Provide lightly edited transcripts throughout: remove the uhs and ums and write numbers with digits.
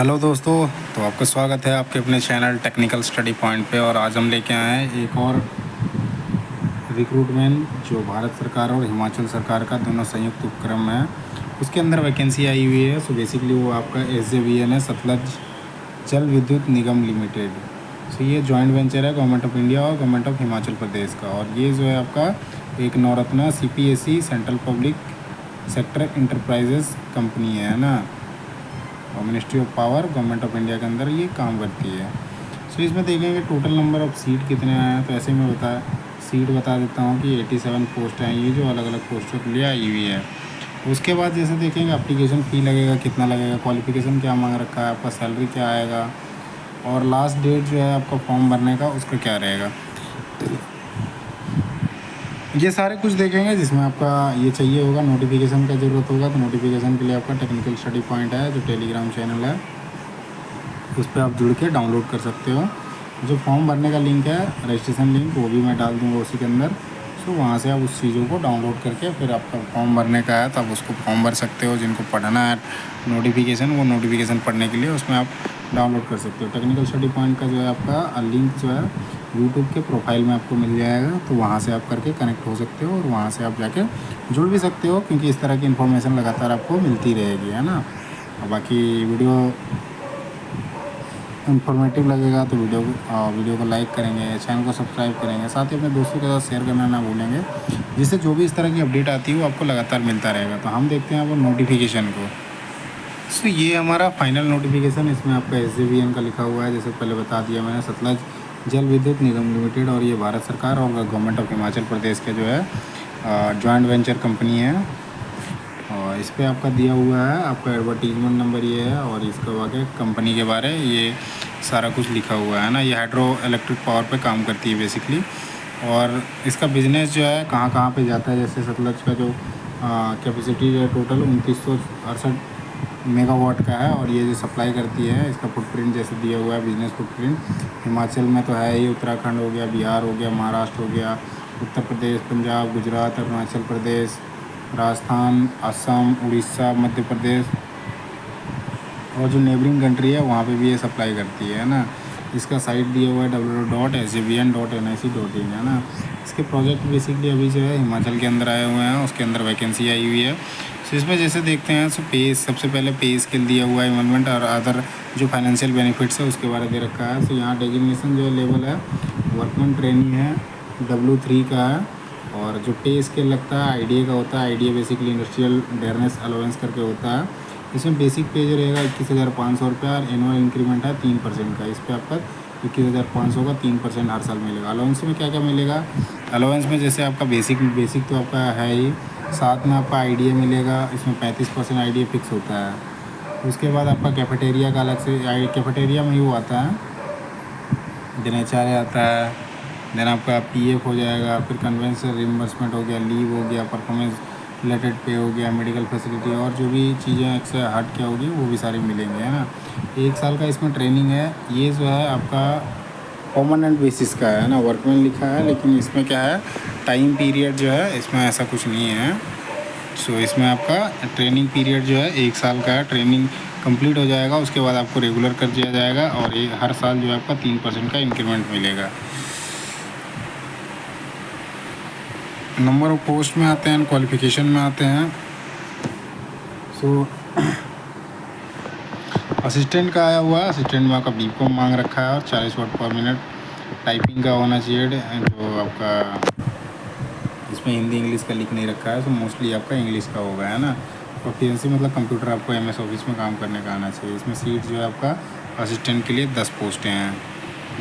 Hello दोस्तों, तो आपका स्वागत है आपके अपने चैनल टेक्निकल स्टडी पॉइंट पे। और आज हम लेके आए हैं एक और रिक्रूटमेंट जो भारत सरकार और हिमाचल सरकार का दोनों संयुक्त उपक्रम है, उसके अंदर वैकेंसी आई हुई है। सो बेसिकली वो आपका SJVN है, सतलज जल विद्युत निगम लिमिटेड। सो ये जॉइंट वेंचर है गवर्नमेंट ऑफ इंडिया और गवर्नमेंट ऑफ हिमाचल प्रदेश का। और ये जो है आपका एक Navratna CPSE central public sector enterprises company है ना, और ministry of power government of India के अंदर ये काम करती है। सो इसमें देखेंगे टोटल नंबर ऑफ सीट कितने आए हैं। तो ऐसे में सीट बता देता हूँ कि 87 पोस्ट हैं, ये जो अलग अलग पोस्टों के लिए आई हुई है। उसके बाद जैसे देखेंगे एप्लीकेशन फ़ी लगेगा, कितना लगेगा, क्वालिफिकेशन क्या मांग रखा है, आपका सैलरी क्या आएगा, और लास्ट डेट जो है आपका फॉर्म भरने का उसका क्या रहेगा, ये सारे कुछ देखेंगे। जिसमें आपका ये चाहिए होगा, नोटिफिकेशन का ज़रूरत होगा, तो नोटिफिकेशन के लिए आपका टेक्निकल स्टडी पॉइंट है जो टेलीग्राम चैनल है, उस पर आप जुड़ के डाउनलोड कर सकते हो। जो फॉर्म भरने का लिंक है, रजिस्ट्रेशन लिंक, वो भी मैं डाल दूँगा उसी के अंदर। सो वहाँ से आप उस चीज़ों को डाउनलोड करके फिर आपका फॉर्म भरने का है तो आप उसको फॉर्म भर सकते हो। जिनको पढ़ना है नोटिफिकेशन, वो नोटिफिकेशन पढ़ने के लिए उसमें आप डाउनलोड कर सकते हो। टेक्निकल स्टडी पॉइंट का जो है आपका लिंक जो है यूट्यूब के प्रोफाइल में आपको मिल जाएगा, तो वहाँ से आप करके कनेक्ट हो सकते हो और वहाँ से आप जाके जुड़ भी सकते हो, क्योंकि इस तरह की इन्फॉर्मेशन लगातार आपको मिलती रहेगी, है ना। और बाकी वीडियो इन्फॉर्मेटिव लगेगा तो वीडियो को लाइक करेंगे, चैनल को सब्सक्राइब करेंगे, साथ ही अपने दोस्तों के साथ शेयर करना ना भूलेंगे, जिससे जो भी इस तरह की अपडेट आती है वो आपको लगातार मिलता रहेगा। तो हम देखते हैं वो नोटिफिकेशन को। सो ये हमारा फाइनल नोटिफिकेशन, इसमें आपका SJVN का लिखा हुआ है, जैसे पहले बता दिया मैंने, सतलज जल विद्युत निगम लिमिटेड। और ये भारत सरकार और गवर्नमेंट ऑफ हिमाचल प्रदेश के जो है जॉइंट वेंचर कंपनी है। और इस पर आपका दिया हुआ है, आपका एडवर्टीजमेंट नंबर ये है, और इसका वाकई कंपनी के बारे ये सारा कुछ लिखा हुआ है ना। ये हाइड्रो इलेक्ट्रिक पावर पे काम करती है बेसिकली। और इसका बिज़नेस जो है कहाँ कहाँ पे जाता है, जैसे सतलज का जो कैपेसिटी जो है टोटल 2968 मेगावाट का है, और ये जो सप्लाई करती है, इसका फुटप्रिंट जैसे दिया हुआ है, बिजनेस फुटप्रिंट हिमाचल में तो है ही, उत्तराखंड हो गया, बिहार हो गया, महाराष्ट्र हो गया, उत्तर प्रदेश, पंजाब, गुजरात, अरुणाचल प्रदेश, राजस्थान, असम, उड़ीसा, मध्य प्रदेश, और जो नेबरिंग कंट्री है वहाँ पे भी ये सप्लाई करती है ना। इसका साइट दिया हुआ है www.sjvn.nic.in, है ना। इसके प्रोजेक्ट बेसिकली अभी जो है हिमाचल के अंदर आए हुए हैं, उसके अंदर वैकेंसी आई हुई है। सो इसमें जैसे देखते हैं, सो पे सबसे पहले पे स्केल दिया हुआ है, इन्वॉल्वमेंट और अदर जो फाइनेंशियल बेनिफिट्स है उसके बारे में दे रखा है। सो यहाँ डेजिग्नेशन जो है लेवल है वर्कमैन ट्रेनिंग है, W3 का है। और जो पे स्केल लगता है IDA का होता है, IDA basically industrial dearness allowance करके होता है। इसमें बेसिक पे जो रहेगा 21,500 रुपया, और एनुअल इंक्रीमेंट है 3% का। इस पर आपका 21,500 का 3% हर साल मिलेगा। अलाउंस में क्या क्या मिलेगा, अलाउंस में जैसे आपका बेसिक तो आपका है ही, साथ में आपका IDA मिलेगा, इसमें 35% IDA फिक्स होता है। उसके बाद आपका कैफेटेरिया का अलग से, कैफेटेरिया में ही वो आता है, दिन HRA आता है, देन आपका PF हो जाएगा, फिर कन्वेंसर रिम्बर्समेंट हो गया, लीव हो गया, परफॉर्मेंस रिलेटेड पे हो गया, मेडिकल फैसिलिटी, और जो भी चीज़ें एक्स्ट्रा हट क्या होगी वो भी सारी मिलेंगे, है ना। 1 साल का इसमें ट्रेनिंग है। ये जो है आपका परमानेंट बेसिस का है ना, वर्कमैन लिखा है, लेकिन इसमें क्या है, टाइम पीरियड जो है इसमें ऐसा कुछ नहीं है। सो इसमें आपका ट्रेनिंग पीरियड जो है 1 साल का है। ट्रेनिंग कंप्लीट हो जाएगा, उसके बाद आपको रेगुलर कर दिया जाएगा, और हर साल जो है आपका 3% का इंक्रीमेंट मिलेगा। नंबर ऑफ पोस्ट में आते हैं, क्वालिफिकेशन में आते हैं। सो असिस्टेंट का आया हुआ है, असिस्टेंट में आपका BCom मांग रखा है, और 40 वर्ड पर मिनट टाइपिंग का होना चाहिए। जो आपका इसमें हिंदी इंग्लिश का लिख नहीं रखा है, तो मोस्टली आपका इंग्लिश का होगा, है ना। प्रोफिशिएंसी मतलब कंप्यूटर आपको MS ऑफिस में काम करने का आना चाहिए। इसमें सीट जो है आपका असिस्टेंट के लिए 10 पोस्टें हैं।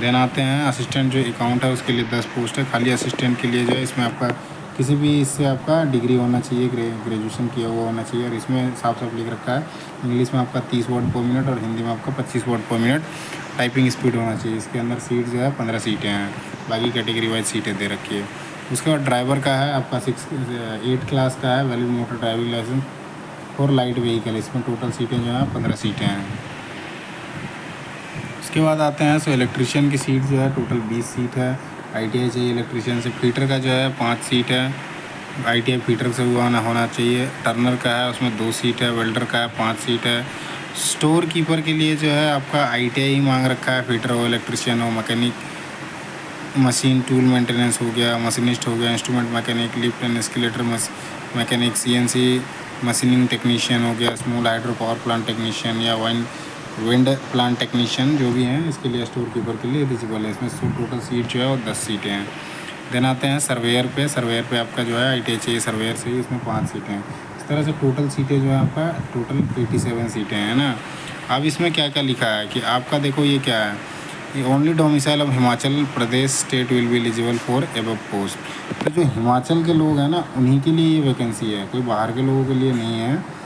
देन आते हैं असिस्टेंट जो अकाउंट है उसके लिए 10 पोस्ट है। खाली असिस्टेंट के लिए जो है इसमें आपका किसी भी इससे आपका डिग्री होना चाहिए, ग्रेजुएशन किया हुआ होना चाहिए। और इसमें साफ साफ लिख रखा है इंग्लिश में आपका 30 वर्ड पर मिनट, और हिंदी में आपका 25 वर्ड पर मिनट टाइपिंग स्पीड होना चाहिए। इसके अंदर सीट जो है 15 सीटें हैं, बाकी कैटेगरी वाइज सीटें दे रखी है। उसके बाद ड्राइवर का है आपका 8 क्लास का है, वैलिड मोटर ड्राइविंग लाइसेंस और लाइट व्हीकल। इसमें टोटल सीटें जो है 15 सीटें हैं। उसके बाद आते हैं सो इलेक्ट्रीशियन की सीट जो है टोटल 20 सीट है। ITI चाहिए इलेक्ट्रीशियन से। फीटर का जो है 5 सीट है, ITI फीटर से हुआ होना चाहिए। टर्नर का है उसमें 2 सीट है। वेल्डर का है 5 सीट है। स्टोर कीपर के लिए जो है आपका ITI मांग रखा है, फिटर हो, इलेक्ट्रिशियन हो, मैकेनिक, मशीन टूल मेंटेनेंस हो गया, मशीनिस्ट हो गया, instrument mechanic, lift and escalator mechanic, CNC machining technician हो गया, small hydro power plant technician या विंड प्लांट टेक्नीशियन जो भी हैं, इसके लिए स्टोर कीपर के लिए एलिजिबल है। इसमें टोटल सीट जो है वो 10 सीटें हैं। देन आते हैं सर्वेयर पे आपका जो है ITI चाहिए सर्वेयर से ही, इसमें 5 सीटें हैं। इस तरह से टोटल सीटें जो है आपका टोटल 87 सीटें हैं ना। अब इसमें क्या क्या लिखा है कि आपका देखो ये क्या है, ये only domicile of Himachal Pradesh state will be eligible for above post. तो जो हिमाचल के लोग हैं ना उन्हीं के लिए ये वैकेंसी है, कोई बाहर के लोगों के लिए नहीं है।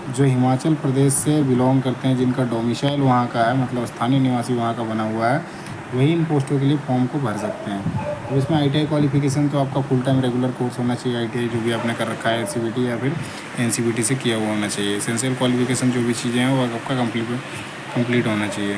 जो हिमाचल प्रदेश से बिलोंग करते हैं, जिनका डोमिसाइल वहाँ का है, मतलब स्थानीय निवासी वहाँ का बना हुआ है, वही इन पोस्टों के लिए फॉर्म को भर सकते हैं। तो इसमें ITI क्वालिफिकेशन तो आपका फुल टाइम रेगुलर कोर्स होना चाहिए, ITI जो भी आपने कर रखा है CBT या फिर NCBT से किया हुआ होना चाहिए। एसेंशियल क्वालिफिकेशन जो भी चीज़ें हैं वो आपका कंप्लीट होना चाहिए।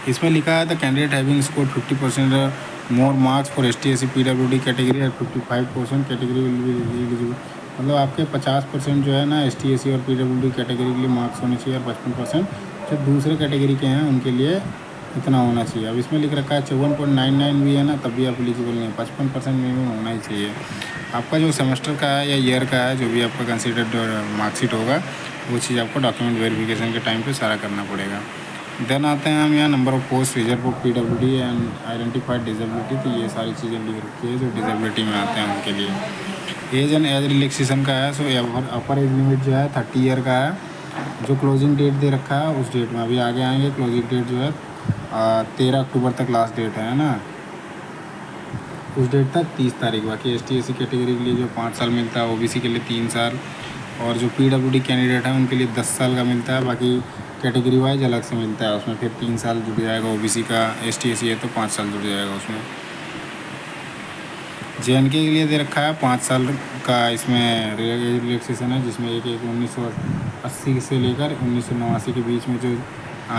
इसमें लिखा है the candidate having score 50% more marks for ST/SC PWD category और 55% कैटेगरी विल बी एलिजिबल। मतलब आपके 50% जो है ना ST/SC और PWD कैटेगरी के लिए मार्क्स होने चाहिए और 55% जो दूसरे कैटेगरी के हैं उनके लिए इतना होना चाहिए। अब इसमें लिख रखा है 54.99 भी है ना, तब भी आप एलिजिबल नहीं, 55% मिनिमम होना ही चाहिए। आपका जो सेमेस्टर का है या ईयर का है, जो भी आपका कंसिडर्ड मार्कशीट होगा, वो चीज़ आपको डॉक्यूमेंट वेरिफिकेशन के टाइम पे सारा करना पड़ेगा। देन आते हैं हम यहाँ number of post reserve for PWD and identified disability. तो ये सारी चीज़ें लिख रखी है जो डिजेबिलिटी में आते हैं उनके लिए। एज एंड एज रिलैक्सेशन का है, सो अपर एज लिमिट जो है 30 ईयर का है। जो क्लोजिंग डेट दे रखा है उस डेट में अभी आगे आएंगे। क्लोजिंग डेट जो है 13 अक्टूबर तक लास्ट डेट है ना, उस डेट तक 30 तारीख। बाकी ST/SC कैटेगरी के लिए जो 5 साल मिलता है, OBC के लिए 3 साल, और जो PWD कैंडिडेट है उनके लिए 10 साल का मिलता है। बाकी कैटेगरी वाइज अलग से मिलता है, उसमें फिर 3 साल जुड़ जाएगा। OBC का, ST/SC है तो 5 साल जुड़ जाएगा उसमें। JNK के लिए दे रखा है 5 साल का इसमें रिलैक्सेशन है, जिसमें एक 1980 से लेकर 1989 के बीच में जो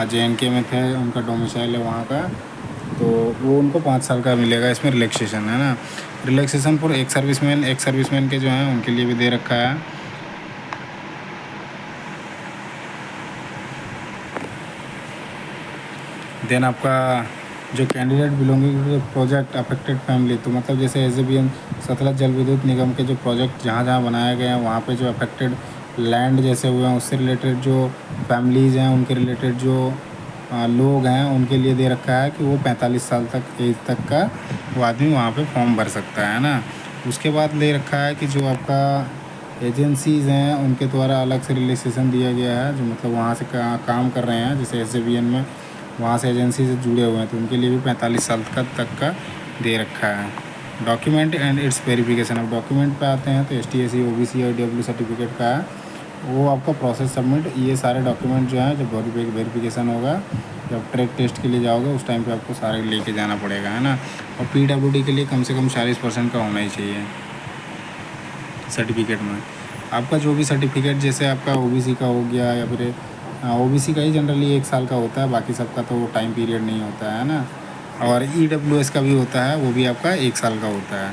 JNK में थे, उनका डोमिसाइल है वहाँ का, तो वो उनको 5 साल का मिलेगा। इसमें रिलैक्सेशन है ना। रिलैक्सेशन फॉर एक सर्विसमैन के जो हैं उनके लिए भी दे रखा है। देन आपका जो candidate belonging to project affected family, तो मतलब जैसे SJVN सतलज जल विद्युत निगम के जो प्रोजेक्ट जहाँ जहाँ बनाए गए हैं वहाँ पे जो अफेक्टेड लैंड जैसे हुए हैं, उससे रिलेटेड जो फैमिलीज़ हैं, उनके रिलेटेड जो लोग हैं, उनके लिए दे रखा है कि वो 45 साल तक एज तक का वो आदमी वहाँ पे फॉर्म भर सकता है ना। उसके बाद ले रखा है कि जो आपका एजेंसीज़ हैं उनके द्वारा अलग से रिलैक्सेशन दिया गया है, जो मतलब वहाँ से काम कर रहे हैं, जैसे SJVN में वहाँ से एजेंसी से जुड़े हुए हैं, तो उनके लिए भी 45 साल तक का दे रखा है। Document and it's verification. अब डॉक्यूमेंट पे आते हैं तो ST/SC OBC और EW सर्टिफिकेट का है, वो आपका प्रोसेस सबमिट, ये सारे डॉक्यूमेंट जो हैं जब वेरिफिकेशन होगा, जब ट्रैक टेस्ट के लिए जाओगे उस टाइम पे आपको सारे लेके जाना पड़ेगा, है ना। और PWD के लिए कम से कम 40% का होना ही चाहिए सर्टिफिकेट में। आपका जो भी सर्टिफिकेट, जैसे आपका OBC का हो गया या फिर OBC का ही जनरली 1 साल का होता है, बाकी सबका तो टाइम पीरियड नहीं होता है ना। और EWS का भी होता है, वो भी आपका 1 साल का होता है।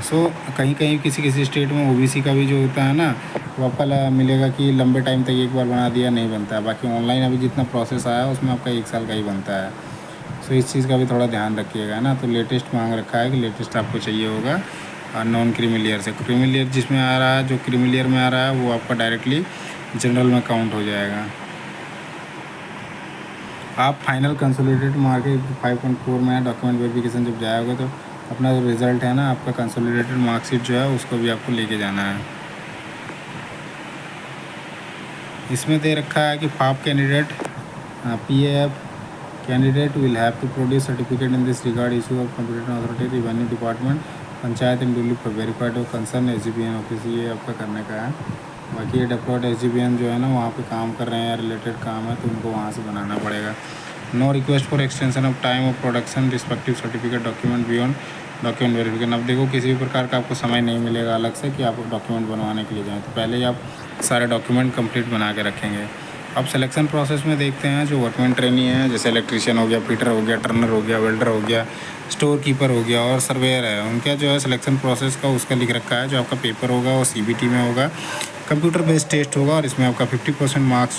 सो कहीं कहीं किसी स्टेट में OBC का भी जो होता है ना, वो आपका मिलेगा कि लंबे टाइम तक एक बार बना दिया नहीं बनता है। बाकी ऑनलाइन अभी जितना प्रोसेस आया है उसमें आपका 1 साल का ही बनता है। सो इस चीज़ का भी थोड़ा ध्यान रखिएगा ना। तो लेटेस्ट मांग रखा है कि लेटेस्ट आपको चाहिए होगा नॉन क्रीमिलियर से। क्रीमिलियर जिसमें आ रहा है, जो क्रीमिलियर में आ रहा है वो आपका डायरेक्टली जनरल में काउंट हो जाएगा। आप फाइनल कंसोलिडेटेड मार्केट 5.4 में डॉक्यूमेंट वेरिफिकेशन जब जाएगा तो अपना जो रिज़ल्ट है ना, आपका कंसोलिडेटेड मार्कशीट जो है उसको भी आपको लेके जाना है। इसमें दे रखा है कि फाप candidate PAF candidate will have to produce certificate in this regard issue of competent authority revenue department panchayat and duly verified of concern SGBN office, ये आपका करने का है। बाकी ये डेप्लॉयड SGBN जो है ना वहाँ पे काम कर रहे हैं या रिलेटेड काम है तो उनको वहाँ से बनाना पड़ेगा। No request for extension of time of production respective certificate document beyond document verification. अब देखो किसी भी प्रकार का आपको समय नहीं मिलेगा अलग से कि आप डॉक्यूमेंट बनवाने के लिए जाएँ, तो पहले ही आप सारे डॉक्यूमेंट कंप्लीट बना के रखेंगे। अब सिलेक्शन प्रोसेस में देखते हैं जो वर्कमैन ट्रेनी है, जैसे इलेक्ट्रीशियन हो गया, फिटर हो गया, टर्नर हो गया, वेल्डर हो गया, स्टोर कीपर हो गया और सर्वेयर है, उनका जो है सिलेक्शन प्रोसेस का उसका लिख रखा है। जो आपका पेपर होगा वो CBT में होगा, कंप्यूटर बेस्ड टेस्ट होगा और इसमें आपका 50% मार्क्स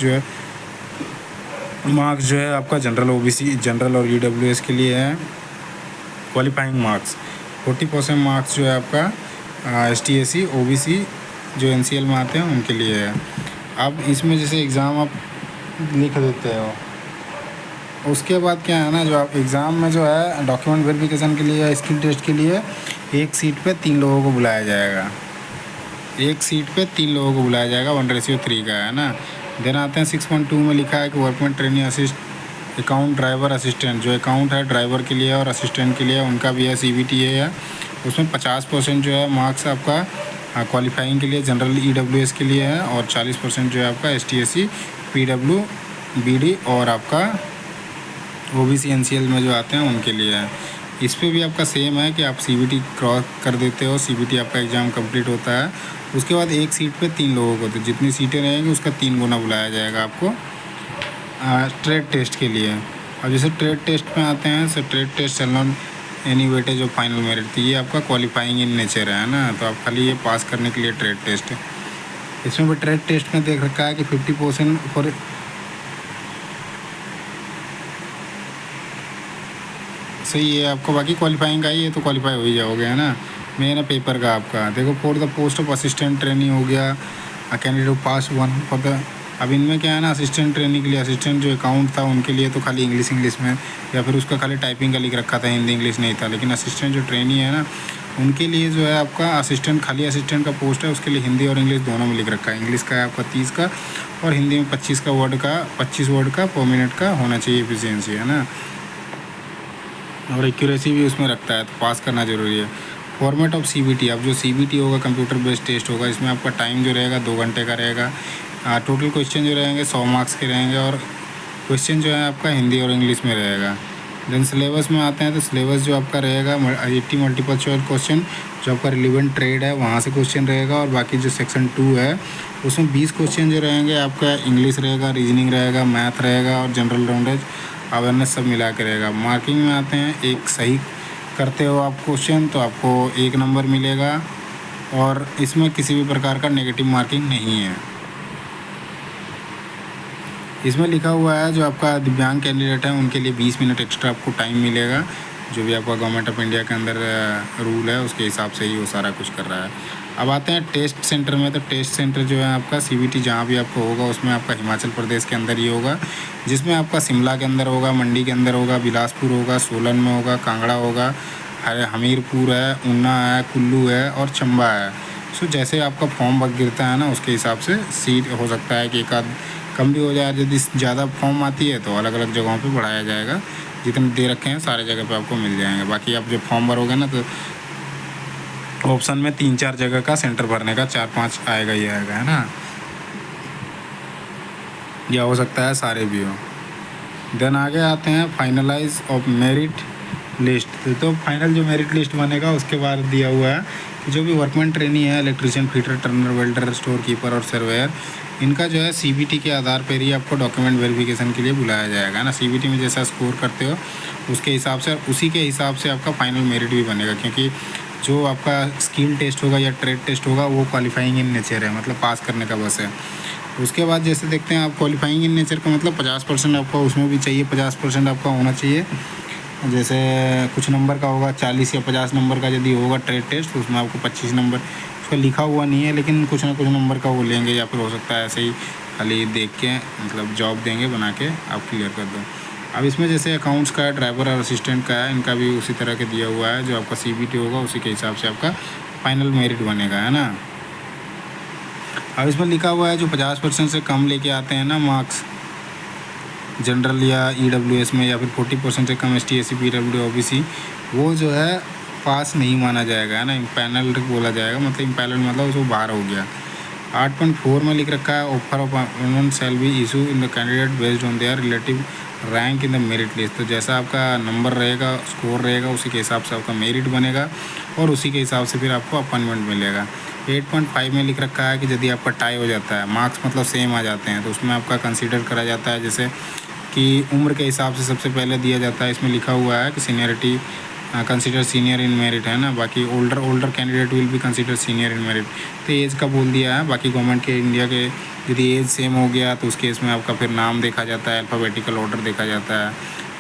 जो है आपका जनरल ओबीसी जनरल और ईडब्ल्यूएस के लिए है। क्वालिफाइंग मार्क्स 40% मार्क्स जो है आपका एसटीएससी ओबीसी जो एनसीएल में आते हैं उनके लिए है। अब इसमें जैसे एग्ज़ाम आप लिख देते हो, उसके बाद क्या है ना, जो आप एग्ज़ाम में जो है डॉक्यूमेंट वेरिफिकेशन के लिए या स्किल टेस्ट के लिए एक सीट पे 3 लोगों को बुलाया जाएगा। एक सीट पे 3 लोगों को बुलाया जाएगा, 1:3 का है ना। देन आते हैं 6.2 में लिखा है कि workman trainee assist account driver assistant, जो अकाउंट है ड्राइवर के लिए और असिस्टेंट के लिए उनका भी है CBT है। उसमें 50% जो है मार्क्स आपका क्वालिफाइंग के लिए जनरल EWS के लिए है और 40% जो है आपका STSC PW BD और आपका OBC NCL में जो आते हैं उनके लिए है। इस पे भी आपका सेम है कि आप CBT क्रॉस कर देते हो, CBT आपका एग्ज़ाम कंप्लीट होता है, उसके बाद एक सीट पे 3 लोगों को, तो जितनी सीटें रहेंगी उसका 3 गुना बुलाया जाएगा आपको ट्रेड टेस्ट के लिए। अब जैसे ट्रेड टेस्ट में आते हैं, सो ट्रेड टेस्ट चल not any weightage of final merit थी, ये आपका क्वालिफाइंग इन नेचर है ना, तो आप खाली ये पास करने के लिए ट्रेड टेस्ट है। इसमें भी ट्रेड टेस्ट में देख रखा है कि 50% फॉर सही है आपको, बाकी क्वालिफाइंग का ही है तो क्वालिफाई हो ही जाओगे है ना। मेन पेपर का आपका देखो for the post of assistant trainee हो गया, कैंडिडेट पास 1 फॉर द। अब इनमें क्या है ना, असिस्टेंट ट्रेनी के लिए असिस्टेंट जो अकाउंट था उनके लिए तो खाली इंग्लिश में या फिर उसका खाली टाइपिंग का लिख रखा था, हिंदी इंग्लिश नहीं था। लेकिन असिस्टेंट जो ट्रेनी है ना उनके लिए जो है आपका असिस्टेंट खाली असिस्टेंट का पोस्ट है, उसके लिए हिंदी और इंग्लिश दोनों में लिख रखा है। इंग्लिश का है आपका 30 का और हिंदी में 25 वर्ड का पर मिनट का होना चाहिए एफिशिएंसी है ना, और एक्यूरेसी भी उसमें रखता है, तो पास करना ज़रूरी है। फॉर्मेट ऑफ CBT, अब जो CBT होगा कंप्यूटर बेस्ड टेस्ट होगा, इसमें आपका टाइम जो रहेगा 2 घंटे का रहेगा। टोटल क्वेश्चन जो रहेंगे 100 मार्क्स के रहेंगे और क्वेश्चन जो है आपका हिंदी और इंग्लिश में रहेगा। देन सिलेबस में आते हैं तो सिलेबस जो आपका रहेगा 80 मल्टीपल चॉइस क्वेश्चन, जो आपका रिलेवेंट ट्रेड है वहाँ से क्वेश्चन रहेगा, और बाकी जो सेक्शन 2 है उसमें 20 क्वेश्चन जो रहेंगे आपका इंग्लिश रहेगा, रीजनिंग रहेगा, मैथ रहेगा और जनरल नॉलेज अवेयरनेस सब मिला के रहेगा। मार्किंग में आते हैं, एक सही करते हो आप क्वेश्चन तो आपको 1 नंबर मिलेगा और इसमें किसी भी प्रकार का नेगेटिव मार्किंग नहीं है। इसमें लिखा हुआ है जो आपका दिव्यांग कैंडिडेट है उनके लिए 20 मिनट एक्स्ट्रा आपको टाइम मिलेगा, जो भी आपका गवर्नमेंट ऑफ इंडिया के अंदर रूल है उसके हिसाब से ही वो सारा कुछ कर रहा है। अब आते हैं टेस्ट सेंटर में, तो टेस्ट सेंटर जो है आपका CBT जहाँ भी आपको होगा उसमें आपका हिमाचल प्रदेश के अंदर ही होगा, जिसमें आपका शिमला के अंदर होगा, मंडी के अंदर होगा, बिलासपुर होगा, सोलन में होगा, कांगड़ा होगा, हमीरपुर है, ऊना है, कुल्लू है और चंबा है। सो जैसे आपका फॉर्म वर्क गिरता है ना उसके हिसाब से सीट हो सकता है कि एक आध कम भी हो जाए, यदि ज़्यादा फॉर्म आती है तो अलग अलग जगहों पे बढ़ाया जाएगा, जितने दे रखे हैं सारे जगह पे आपको मिल जाएंगे। बाकी आप जब फॉर्म भरोगे ना तो ऑप्शन में 3-4 जगह का सेंटर भरने का 4-5 आएगा ही आएगा है ना, या हो सकता है सारे भी हो। देन आगे आते हैं फाइनलाइज ऑफ मेरिट लिस्ट, तो फाइनल जो मेरिट लिस्ट बनेगा उसके बाद दिया हुआ है कि जो भी वर्कमैन ट्रेनी है, electrician, fitter, Turner, welder, store keeper और सर्वेयर, इनका जो है CBT के आधार पर ही आपको डॉक्यूमेंट वेरिफिकेशन के लिए बुलाया जाएगा ना। CBT में जैसा स्कोर करते हो उसके हिसाब से, उसी के हिसाब से आपका फाइनल मेरिट भी बनेगा, क्योंकि जो आपका स्किल टेस्ट होगा या ट्रेड टेस्ट होगा वो क्वालिफाइंग इन नेचर है, मतलब पास करने का बस है। उसके बाद जैसे देखते हैं आप क्वालिफाइंग इन नेचर का मतलब 50% आपका उसमें भी चाहिए, 50% आपका होना चाहिए। जैसे कुछ नंबर का होगा 40 या 50 नंबर का यदि होगा ट्रेड टेस्ट तो उसमें आपको 25 नंबर, उसका लिखा हुआ नहीं है लेकिन कुछ ना कुछ नंबर का वो लेंगे, या फिर हो सकता है ऐसे ही खाली देख के मतलब जॉब देंगे बना के आप क्लियर कर दो। अब इसमें जैसे अकाउंट्स का है, ड्राइवर और असिस्टेंट का है, इनका भी उसी तरह के दिया हुआ है, जो आपका CBT होगा उसी के हिसाब से आपका फाइनल मेरिट बनेगा है ना। अब इसमें लिखा हुआ है जो 50% से कम लेके आते हैं ना मार्क्स जनरल या EWS में, या फिर 40% से कम STSC PW OBC, वो जो है पास नहीं माना जाएगा है ना, इम्पैनल्ड बोला जाएगा, मतलब इम्पैनल्ड मतलब उसको बाहर हो गया। 8.4 में लिख रखा है offer of appointment shall be issue in the candidate based on their relative rank in the merit list, तो जैसा आपका नंबर रहेगा, स्कोर रहेगा, उसी के हिसाब से आपका मेरिट बनेगा और उसी के हिसाब से फिर आपको अपॉइंटमेंट मिलेगा। 8.5 में लिख रखा है कि यदि आपका टाई हो जाता है, मार्क्स मतलब सेम आ जाते हैं, तो उसमें आपका कंसीडर करा जाता है, जैसे कि उम्र के हिसाब से सबसे पहले दिया जाता है। इसमें लिखा हुआ है कि seniority consider senior in merit है ना। बाकी older candidate will be consider senior in merit. तो एज का बोल दिया है। बाकी गवर्नमेंट के इंडिया के यदि एज सेम हो गया तो उस केस में आपका फिर नाम देखा जाता है, अल्फ़ाबेटिकल ऑर्डर देखा जाता है।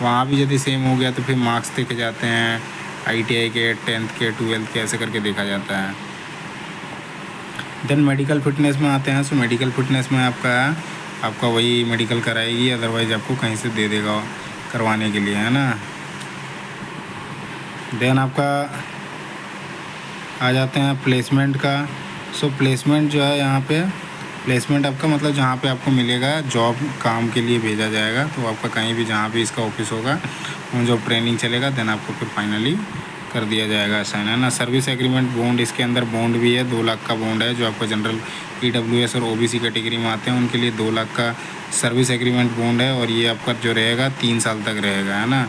वहाँ भी यदि सेम हो गया तो फिर मार्क्स देखे जाते हैं, ITI के, 10th के, 12th के, ऐसे करके देखा जाता है। देन मेडिकल फिटनेस में आते हैं। सो मेडिकल फिटनेस में आपका वही मेडिकल कराएगी, अदरवाइज आपको कहीं से दे देगा करवाने के लिए, है ना। देन आपका आ जाते हैं प्लेसमेंट का। सो प्लेसमेंट जो है यहाँ पे, प्लेसमेंट आपका मतलब जहाँ पे आपको मिलेगा जॉब, काम के लिए भेजा जाएगा। तो आपका कहीं भी जहाँ भी इसका ऑफिस होगा वहाँ जॉब ट्रेनिंग चलेगा, देन आपको फिर फाइनली कर दिया जाएगा साइन, है ना। सर्विस एग्रीमेंट बॉन्ड, इसके अंदर बॉन्ड भी है, 2 लाख का बॉन्ड है। जो आपका जनरल EWS और OBC कैटेगरी में आते हैं उनके लिए 2 लाख का सर्विस एग्रीमेंट बॉन्ड है, और ये आपका जो रहेगा 3 साल तक रहेगा, है ना।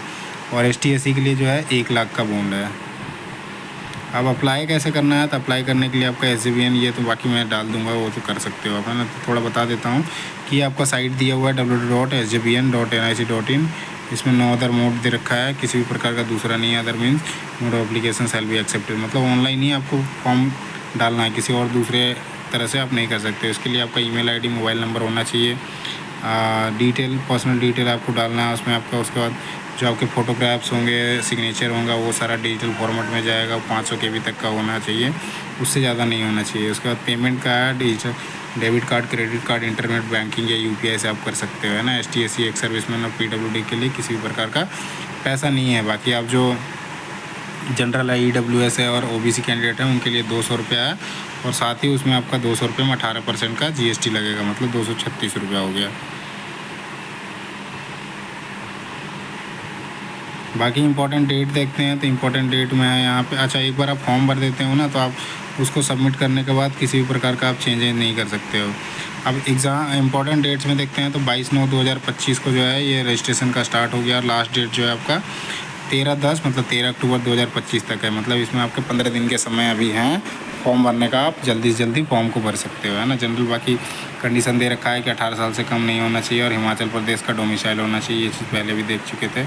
और ST SC के लिए जो है 1 लाख का बॉन्ड है। अब अप्लाई कैसे करना है, तो अप्लाई करने के लिए आपका SJVN, ये तो बाकी मैं डाल दूंगा, वो तो कर सकते हो आप, है ना। तो थोड़ा बता देता हूँ कि आपका साइट दिया हुआ है www.sjvn.nic.in। इसमें नो अदर मोड दे रखा है, किसी भी प्रकार का दूसरा नहीं है। Other means mode of application shall be accepted, मतलब ऑनलाइन ही आपको फॉर्म डालना है, किसी और दूसरे तरह से आप नहीं कर सकते। उसके लिए आपका email ID, मोबाइल नंबर होना चाहिए, डिटेल, पर्सनल डिटेल आपको डालना है उसमें आपका। उसके बाद जो आपके फ़ोटोग्राफ्स होंगे, सिग्नेचर होगा, वो सारा डिजिटल फॉर्मेट में जाएगा। 500 KB तक का होना चाहिए, उससे ज़्यादा नहीं होना चाहिए। उसके बाद पेमेंट का है digital, debit card, credit card, internet banking या UPI से आप कर सकते हो, है ना। ST SC, एक सर्विसमैन और PWD के लिए किसी भी प्रकार का पैसा नहीं है। बाकी आप जो जनरल है, EWS है और OBC कैंडिडेट है उनके लिए 200 रुपया है, और साथ ही उसमें आपका 200 रुपये में 18% का GST लगेगा, मतलब 236 रुपया हो गया। बाकी इंपॉर्टेंट डेट देखते हैं, तो इंपॉर्टेंट डेट में है यहाँ पे। अच्छा, एक बार आप फॉर्म भर देते हो ना, तो आप उसको सबमिट करने के बाद किसी भी प्रकार का आप चेंजेस नहीं कर सकते हो। अब एग्ज़ाम इंपॉर्टेंट डेट्स में देखते हैं, तो 22/9/2025 को जो है ये रजिस्ट्रेशन का स्टार्ट हो गया, और लास्ट डेट जो है आपका 13/10 मतलब 13 अक्टूबर 2025 तक है। मतलब इसमें आपके 15 दिन के समय अभी हैं फॉर्म भरने का, आप जल्दी से जल्दी फॉर्म को भर सकते हो, है ना। जनरल बाकी कंडीशन दे रखा है कि 18 साल से कम नहीं होना चाहिए और हिमाचल प्रदेश का डोमिसाइल होना चाहिए। ये चीज़ पहले भी देख चुके थे।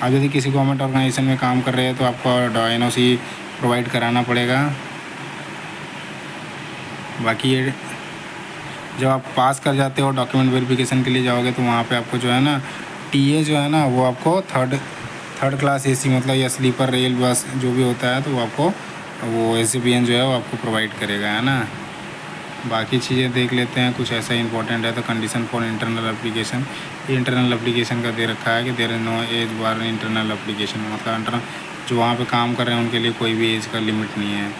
आप यदि किसी गवर्नमेंट ऑर्गेनाइजेशन में काम कर रहे हैं तो आपको NOC प्रोवाइड कराना पड़ेगा। बाकी ये जब आप पास कर जाते हो, डॉक्यूमेंट वेरिफिकेशन के लिए जाओगे, तो वहाँ पे आपको जो है ना TA जो है ना, वो आपको थर्ड क्लास AC मतलब या स्लीपर रेल बस जो भी होता है, तो वो आपको वो SJVN जो है वो आपको प्रोवाइड करेगा, है ना। बाकी चीज़ें देख लेते हैं, कुछ ऐसा इंपॉर्टेंट है तो condition for internal application, internal application का दे रखा है कि there is no age bar internal application, मतलब इंटरनल जो वहाँ पे काम कर रहे हैं उनके लिए कोई भी एज का लिमिट नहीं है।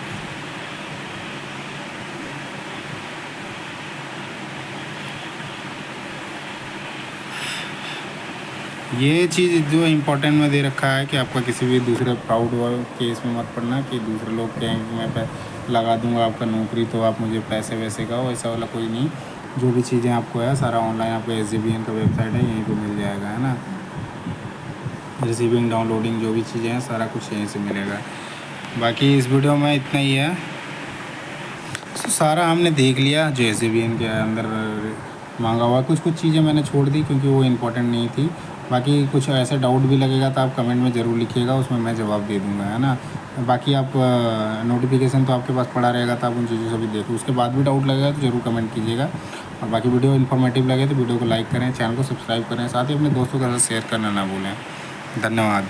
ये चीज़ जो इम्पोर्टेंट में दे रखा है कि आपका किसी भी दूसरे फ्रॉड केस में मत पड़ना, कि दूसरे लोग कहें कि मैं लगा दूंगा आपका नौकरी तो आप मुझे पैसे वैसे का, वैसा वाला कोई नहीं। जो भी चीज़ें आपको है सारा ऑनलाइन आपको SJVN का वेबसाइट है, यहीं पे मिल जाएगा, है ना। रिसीविंग, डाउनलोडिंग जो भी चीज़ें हैं सारा कुछ यहीं से मिलेगा। बाकी इस वीडियो में इतना ही है। तो सारा हमने देख लिया जो SJVN के अंदर मांगा हुआ। कुछ चीज़ें मैंने छोड़ दी क्योंकि वो इम्पोर्टेंट नहीं थी। बाकी कुछ ऐसा डाउट भी लगेगा तो आप कमेंट में ज़रूर लिखिएगा, उसमें मैं जवाब दे दूँगा, है ना। बाकी आप नोटिफिकेशन तो आपके पास पड़ा रहेगा, तो आप उन चीज़ों से भी देखो। उसके बाद भी डाउट लगेगा तो ज़रूर कमेंट कीजिएगा। और बाकी वीडियो इन्फॉर्मेटिव लगे तो वीडियो को लाइक करें, चैनल को सब्सक्राइब करें, साथ ही अपने दोस्तों के साथ शेयर करना ना भूलें। धन्यवाद।